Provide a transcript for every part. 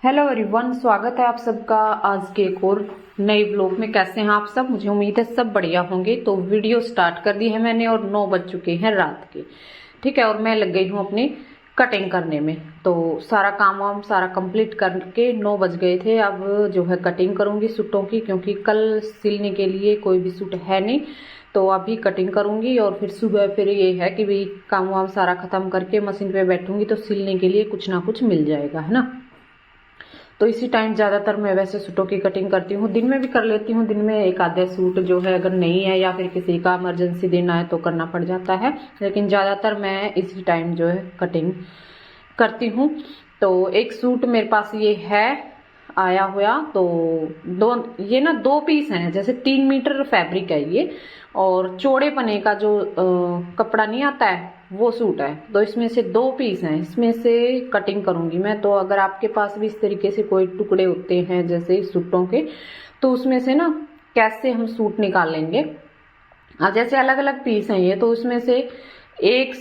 Hello everyone, स्वागत है आप सबका आज के एक और नए ब्लॉग में। कैसे हैं आप सब? मुझे उम्मीद है सब बढ़िया होंगे। तो वीडियो स्टार्ट कर दी है मैंने और 9 बज चुके हैं रात के। ठीक है, और मैं लग गई हूँ अपनी कटिंग करने में। तो सारा काम वाम सारा कंप्लीट करके 9 बज गए थे। अब जो है कटिंग करूँगी सूटों की, क्योंकि कल सिलने के लिए कोई भी सूट है नहीं। तो अभी कटिंग करूँगी और फिर सुबह फिर ये है कि भाई काम वाम सारा ख़त्म करके मशीन पे बैठूँगी तो सिलने के लिए कुछ ना कुछ मिल जाएगा, है ना। तो इसी टाइम ज़्यादातर मैं वैसे सूटों की कटिंग करती हूँ। दिन में भी कर लेती हूँ, दिन में एक आधे सूट जो है अगर नहीं है या फिर किसी का इमरजेंसी देना है तो करना पड़ जाता है, लेकिन ज़्यादातर मैं इसी टाइम जो है कटिंग करती हूँ। तो एक सूट मेरे पास ये है आया हुआ। तो ये ना 2 पीस हैं, जैसे 3 मीटर फैब्रिक है ये, और चौड़े पने का जो कपड़ा नहीं आता है वो सूट है। तो इसमें से 2 पीस हैं, इसमें से कटिंग करूंगी मैं। तो अगर आपके पास भी इस तरीके से कोई टुकड़े होते हैं जैसे सूटों के, तो उसमें से ना कैसे हम सूट निकाल लेंगे। जैसे अलग अलग पीस हैं ये, तो उसमें से एक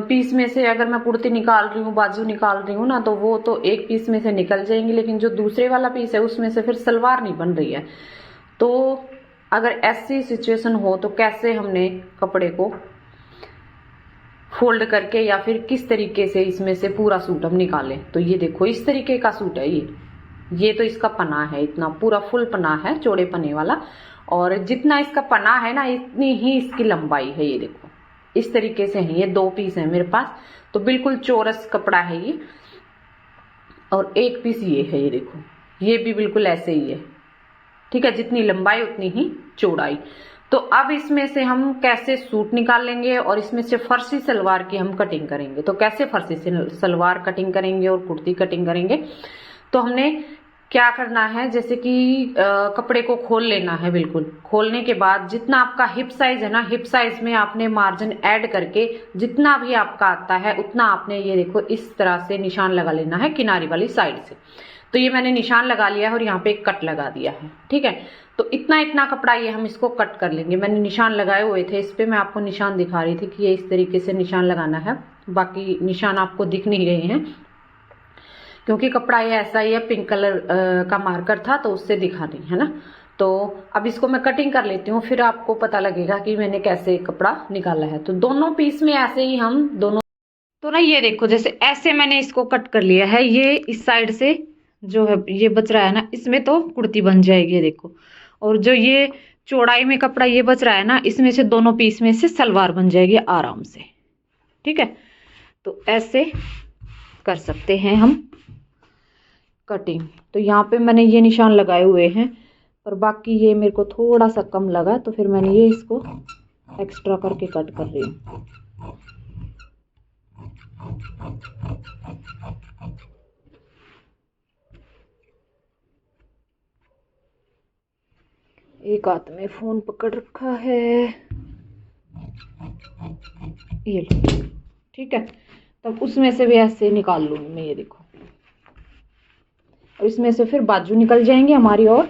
पीस में से अगर मैं कुर्ती निकाल रही हूँ, बाजू निकाल रही हूँ ना, तो वो तो एक पीस में से निकल जाएंगी, लेकिन जो दूसरे वाला पीस है उसमें से फिर सलवार नहीं बन रही है। तो अगर ऐसी सिचुएशन हो तो कैसे हमने कपड़े को फोल्ड करके या फिर किस तरीके से इसमें से पूरा सूट हम निकालें। तो ये देखो इस तरीके का सूट है ये तो इसका पना है, इतना पूरा फुल पना है चौड़े पने वाला, और जितना इसका पना है ना इतनी ही इसकी लंबाई है। ये देखो इस तरीके से है, ये 2 पीस है मेरे पास। तो बिल्कुल चौरस कपड़ा है ये, और एक पीस ये है, ये देखो ये भी बिल्कुल ऐसे ही है। ठीक है, जितनी लंबाई उतनी ही चौड़ाई। तो अब इसमें से हम कैसे सूट निकाल लेंगे और इसमें से फर्सी सलवार की हम कटिंग करेंगे। तो कैसे फर्सी सलवार कटिंग करेंगे और कुर्ती कटिंग करेंगे, तो हमने क्या करना है, जैसे कि कपड़े को खोल लेना है। बिल्कुल खोलने के बाद जितना आपका हिप साइज है ना, हिप साइज में आपने मार्जिन ऐड करके जितना भी आपका आता है उतना आपने ये देखो इस तरह से निशान लगा लेना है किनारी वाली साइड से। तो ये मैंने निशान लगा लिया है और यहाँ पे एक कट लगा दिया है। ठीक है, तो इतना इतना कपड़ा ये हम इसको कट कर लेंगे। मैंने निशान लगाए हुए थे इस पे, मैं आपको निशान दिखा रही थी कि ये इस तरीके से निशान लगाना है। बाकी निशान आपको दिख नहीं रहे हैं क्योंकि कपड़ा ये ऐसा ही है, पिंक कलर का मार्कर था तो उससे दिखा नहीं है ना। तो अब इसको मैं कटिंग कर लेती हूँ, फिर आपको पता लगेगा कि मैंने कैसे कपड़ा निकाला है। तो दोनों पीस में ऐसे ही हम दोनों, तो ना ये देखो जैसे ऐसे मैंने इसको कट कर लिया है। ये इस साइड से जो है ये बच रहा है ना, इसमें तो कुर्ती बन जाएगी ये देखो। और जो ये चौड़ाई में कपड़ा ये बच रहा है ना, इसमें से दोनों पीस में से सलवार बन जाएगी आराम से। ठीक है, तो ऐसे कर सकते हैं हम कटिंग। तो यहाँ पे मैंने ये निशान लगाए हुए हैं, पर बाकी ये मेरे को थोड़ा सा कम लगा तो फिर मैंने ये इसको एक्स्ट्रा करके कट कर रही हूँ। एक हाथ में फोन पकड़ रखा है, ये लो। ठीक है, तब उसमें से भी ऐसे निकाल लूंगी मैं, ये देखो। और इसमें से फिर बाजू निकल जाएंगे हमारी और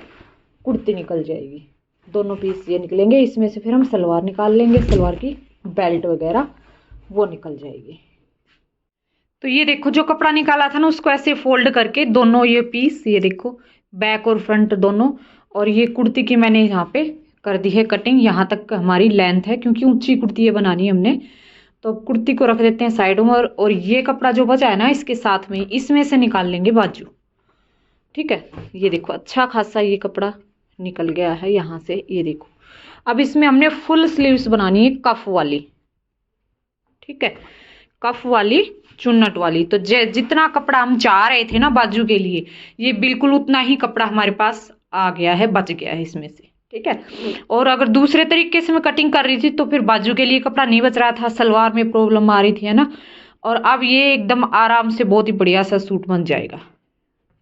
कुर्ती निकल जाएगी, दोनों पीस ये निकलेंगे। इसमें से फिर हम सलवार निकाल लेंगे, सलवार की बेल्ट वगैरह वो निकल जाएगी। तो ये देखो जो कपड़ा निकाला था ना उसको ऐसे फोल्ड करके दोनों ये पीस, ये देखो बैक और फ्रंट दोनों, और ये कुर्ती की मैंने यहाँ पे कर दी है कटिंग। यहाँ तक हमारी लेंथ है क्योंकि ऊंची कुर्ती ये बनानी है हमने। तो अब कुर्ती को रख देते हैं साइड में, और ये कपड़ा जो बचा है ना इसके साथ में इसमें से निकाल लेंगे बाजू। ठीक है, ये देखो अच्छा खासा ये कपड़ा निकल गया है यहाँ से, ये देखो। अब इसमें हमने फुल स्लीव्स बनानी है कफ वाली। ठीक है, कफ वाली चुन्नट वाली। तो जितना कपड़ा हम चाह रहे थे ना बाजू के लिए, ये बिल्कुल उतना ही कपड़ा हमारे पास आ गया है, बच गया है इसमें से। ठीक है, और अगर दूसरे तरीके से मैं कटिंग कर रही थी तो फिर बाजू के लिए कपड़ा नहीं बच रहा था, सलवार में प्रॉब्लम आ रही थी, है ना। और अब ये एकदम आराम से बहुत ही बढ़िया सा सूट बन जाएगा।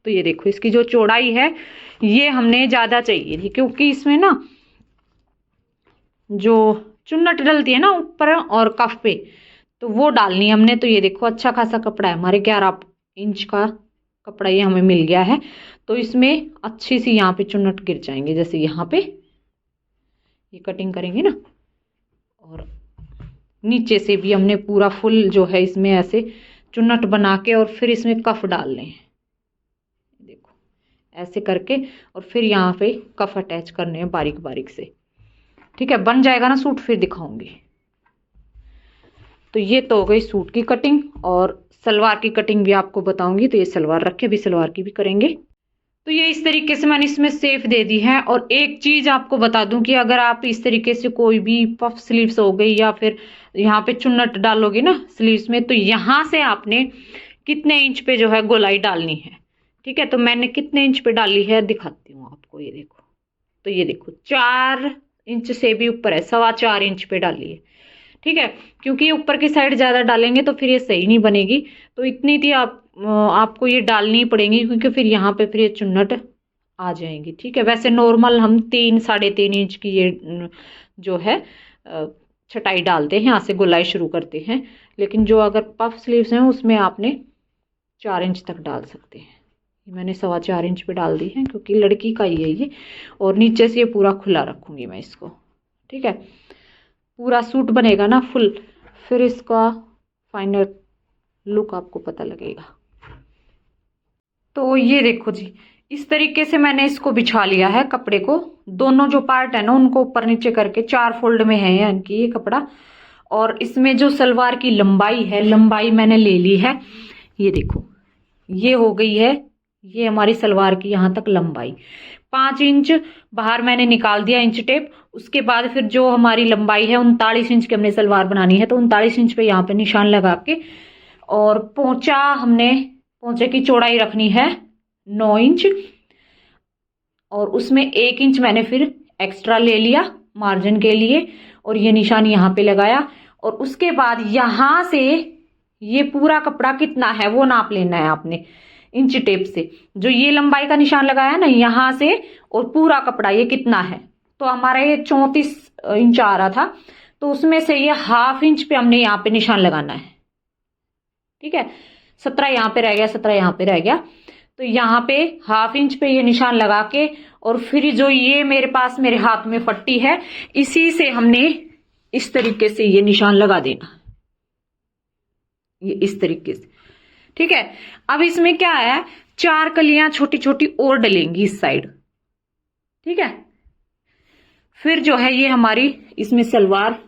तो ये देखो इसकी जो चौड़ाई है ये हमने ज्यादा चाहिए थी, क्योंकि इसमें ना जो चुन्नट डलती है ना ऊपर और कफ पे, तो वो डालनी है हमने। तो ये देखो अच्छा खासा कपड़ा है, हमारे 11 इंच का कपड़ा ये हमें मिल गया है। तो इसमें अच्छी सी यहाँ पे चुन्नट गिर जाएंगे, जैसे यहाँ पे ये कटिंग करेंगे ना। और नीचे से भी हमने पूरा फुल जो है इसमें ऐसे चुन्नट बना के और फिर इसमें कफ डालने हैं। देखो ऐसे करके, और फिर यहाँ पे कफ अटैच करने हैं बारीक बारीक से। ठीक है, बन जाएगा ना सूट फिर दिखाऊंगी। तो ये तो हो गई सूट की कटिंग, और सलवार की कटिंग भी आपको बताऊंगी। तो ये सलवार रखे, अभी सलवार की भी करेंगे। तो ये इस तरीके से मैंने इसमें सेफ दे दी है। और एक चीज आपको बता दूं कि अगर आप इस तरीके से कोई भी पफ स्लीव्स हो गई या फिर यहाँ पे चुन्नट डालोगे ना स्लीव्स में, तो यहाँ से आपने कितने इंच पे जो है गोलाई डालनी है। ठीक है, तो मैंने कितने इंच पे डाली है दिखाती हूँ आपको। ये देखो, तो ये देखो 4 इंच से भी ऊपर है, 4.25 इंच पे डाली है। ठीक है, क्योंकि ऊपर की साइड ज्यादा डालेंगे तो फिर ये सही नहीं बनेगी। तो इतनी थी आपको ये डालनी पड़ेगी, क्योंकि फिर यहाँ पे फिर ये चुन्नट आ जाएंगी। ठीक है, वैसे नॉर्मल हम 3-3.5 इंच की ये जो है छटाई डालते हैं, यहाँ से गोलाई शुरू करते हैं। लेकिन जो अगर पफ स्लीव्स हैं उसमें आपने 4 इंच तक डाल सकते हैं। मैंने 4.25 इंच पे डाल दी है, क्योंकि लड़की का ही है ये। और नीचे से ये पूरा खुला रखूंगी मैं इसको। ठीक है, पूरा सूट बनेगा ना फुल, फिर इसका फाइनल लुक आपको पता लगेगा। तो ये देखो जी, इस तरीके से मैंने इसको बिछा लिया है कपड़े को। दोनों जो पार्ट है ना उनको ऊपर नीचे करके 4 फोल्ड में है यानी कि ये कपड़ा। और इसमें जो सलवार की लंबाई है, लंबाई मैंने ले ली है। ये देखो, ये हो गई है, ये हमारी सलवार की यहाँ तक लंबाई 5 इंच बाहर मैंने निकाल दिया इंच टेप। उसके बाद फिर जो हमारी लंबाई है 39 इंच की हमने सलवार बनानी है, तो 39 इंच पे यहाँ पे निशान लगा के, और पोंचे की चौड़ाई रखनी है 9 इंच, और उसमें 1 इंच मैंने फिर एक्स्ट्रा ले लिया मार्जिन के लिए, और ये निशान यहाँ पे लगाया। और उसके बाद यहाँ से ये पूरा कपड़ा कितना है वो नाप लेना है आपने इंच टेप से। जो ये लंबाई का निशान लगाया ना यहाँ से, और पूरा कपड़ा ये कितना है, तो हमारा ये 34 इंच आ रहा था, तो उसमें से ये ½ इंच पे हमने यहाँ पे निशान लगाना है। ठीक है, 17 यहाँ पे रह गया, 17 यहाँ पे रह गया। तो यहाँ पे ½ इंच पे ये निशान लगा के, और फिर जो ये मेरे पास मेरे हाथ में पट्टी है, इसी से हमने इस तरीके से ये निशान लगा देना, ये इस तरीके से। ठीक है, अब इसमें क्या है, 4 कलियां छोटी छोटी और डलेंगी इस साइड। ठीक है, फिर जो है ये हमारी इसमें सलवार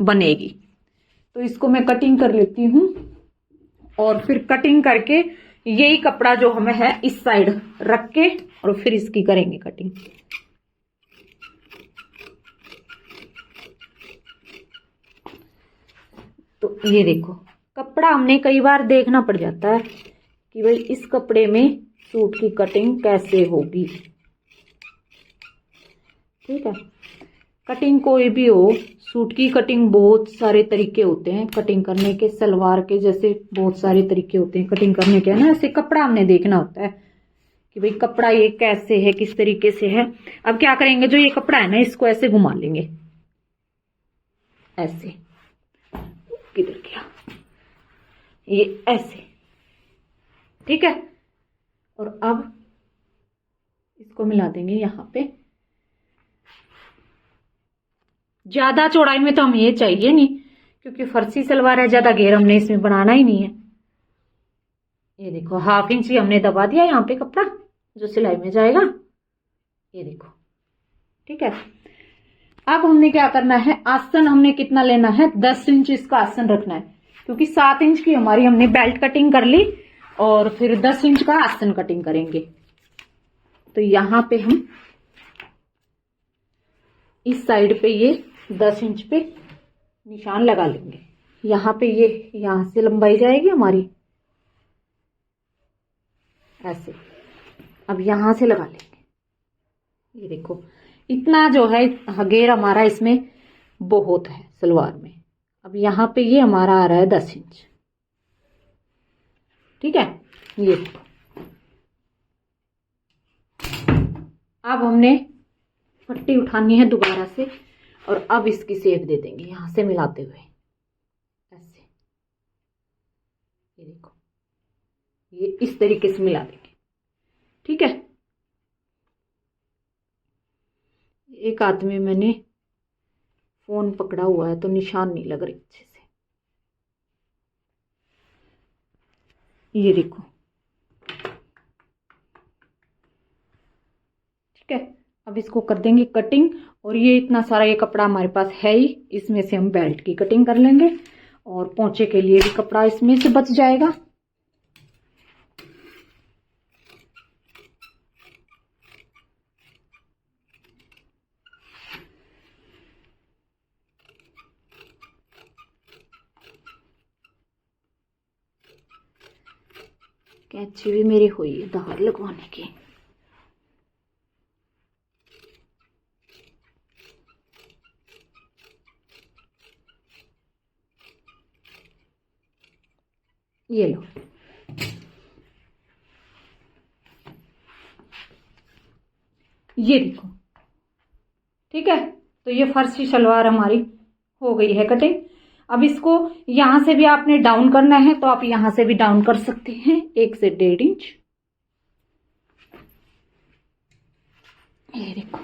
बनेगी। तो इसको मैं कटिंग कर लेती हूं, और फिर कटिंग करके यही कपड़ा जो हमें है इस साइड रख के, और फिर इसकी करेंगे कटिंग। तो ये देखो, कपड़ा हमने कई बार देखना पड़ जाता है कि भाई इस कपड़े में सूट की कटिंग कैसे होगी। ठीक है, कटिंग कोई भी हो, सूट की कटिंग बहुत सारे तरीके होते हैं कटिंग करने के। सलवार के जैसे बहुत सारे तरीके होते हैं कटिंग करने के, है ना। ऐसे कपड़ा हमने देखना होता है कि भाई कपड़ा ये कैसे है, किस तरीके से है। अब क्या करेंगे, जो ये कपड़ा है ना इसको ऐसे घुमा लेंगे, ऐसे, किधर गया ये, ऐसे। ठीक है, और अब इसको मिला देंगे यहाँ पे। ज्यादा चौड़ाई में तो हमें ये चाहिए नहीं, क्योंकि फर्सी सलवार है, ज्यादा घेर हमने इसमें बनाना ही नहीं है। ये देखो, ½ इंच ही हमने दबा दिया यहाँ पे कपड़ा जो सिलाई में जाएगा। ये देखो, ठीक है। अब हमने क्या करना है, आसन हमने कितना लेना है, 10 इंच इसका आसन रखना है, क्योंकि 7 इंच की हमारी हमने बेल्ट कटिंग कर ली, और फिर 10 इंच का आसन कटिंग करेंगे। तो यहाँ पे हम इस साइड पे ये 10 इंच पे निशान लगा लेंगे। यहाँ पे ये यहाँ से लंबाई जाएगी हमारी ऐसे। अब यहां से लगा लेंगे। ये देखो, इतना जो है घेर हमारा इसमें बहुत है सलवार में। अब यहाँ पे ये हमारा आ रहा है 10 इंच। ठीक है, ये अब हमने पट्टी उठानी है दोबारा से, और अब इसकी शेप दे देंगे यहां से मिलाते हुए ऐसे। ये देखो, ये इस तरीके से मिला देंगे। ठीक है, एक हाथ में मैंने फोन पकड़ा हुआ है तो निशान नहीं लग रहे अच्छे से। ये देखो, ठीक है, अब इसको कर देंगे कटिंग। और ये इतना सारा ये कपड़ा हमारे पास है ही, इसमें से हम बेल्ट की कटिंग कर लेंगे और पोंचे के लिए भी कपड़ा इसमें से बच जाएगा। कैंची भी मेरी हुई है धार लगवाने की। ये लो, ये देखो, ठीक है। तो ये फर्शी सलवार हमारी हो गई है कटिंग। अब इसको यहां से भी आपने डाउन करना है तो आप यहां से भी डाउन कर सकते हैं 1 से 1.5 इंच। ये देखो,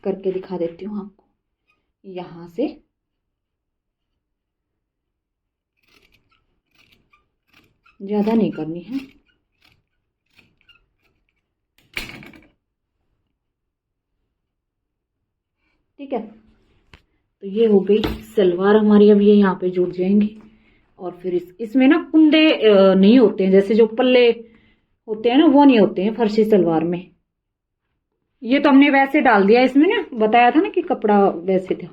करके दिखा देती हूँ आपको। यहां से ज्यादा नहीं करनी है, ठीक है। तो ये हो गई सलवार हमारी। अब ये यहाँ पे जुड़ जाएंगे और फिर इसमें ना कुंदे नहीं होते हैं, जैसे जो पल्ले होते हैं ना वो नहीं होते हैं फर्शी सलवार में। ये तो हमने वैसे डाल दिया इसमें ना, बताया था ना कि कपड़ा वैसे था,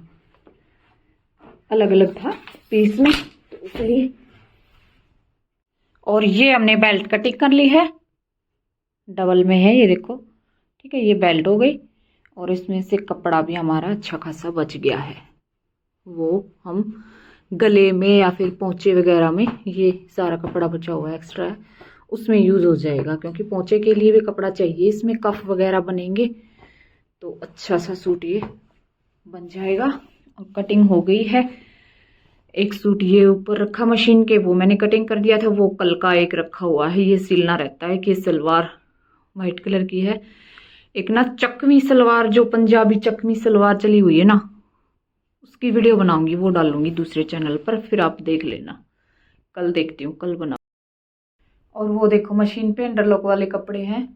अलग अलग था पीस में, तो इसलिए। और ये हमने बेल्ट कटिंग कर ली है, डबल में है ये देखो, ठीक है। ये बेल्ट हो गई और इसमें से कपड़ा भी हमारा अच्छा खासा बच गया है, वो हम गले में या फिर पोंचे वगैरह में, ये सारा कपड़ा बचा हुआ है एक्स्ट्रा है, उसमें यूज हो जाएगा, क्योंकि पोंचे के लिए भी कपड़ा चाहिए, इसमें कफ वगैरह बनेंगे तो अच्छा सा सूट ये बन जाएगा। और कटिंग हो गई है। एक सूट ये ऊपर रखा मशीन के, वो मैंने कटिंग कर दिया था, वो कल का एक रखा हुआ है, ये सिलना रहता है। कि सलवार वाइट कलर की है। एक ना चकमी सलवार, जो पंजाबी चकमी सलवार चली हुई है ना, उसकी वीडियो बनाऊंगी, वो डालूंगी दूसरे चैनल पर, फिर आप देख लेना। कल देखती हूँ, कल बनाऊँ। और वो देखो मशीन पे इंटरलॉक वाले कपड़े हैं,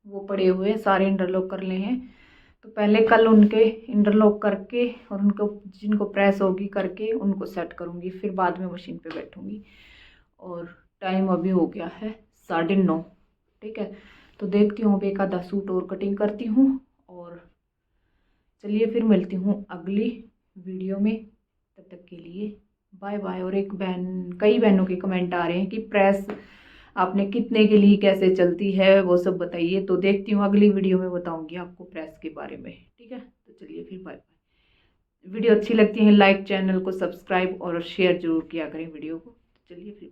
वो पड़े हुए हैं, सारे इंटरलॉक कर ले हैं। तो पहले कल उनके इंटरलॉक करके और उनको जिनको प्रेस होगी करके उनको सेट करूँगी, फिर बाद में मशीन पे बैठूँगी। और टाइम अभी हो गया है 9:30, ठीक है। तो देखती हूँ, अब एक आधा सूट और कटिंग करती हूँ और चलिए फिर मिलती हूँ अगली वीडियो में। तब तक के लिए बाय बाय। और एक बहन, कई बहनों के कमेंट आ रहे हैं कि प्रेस आपने कितने के लिए कैसे चलती है, वो सब बताइए। तो देखती हूँ अगली वीडियो में बताऊंगी आपको प्रेस के बारे में, ठीक है। तो चलिए फिर बाय बाय। वीडियो अच्छी लगती है लाइक, चैनल को सब्सक्राइब और शेयर जरूर किया करें वीडियो को। तो चलिए फिर।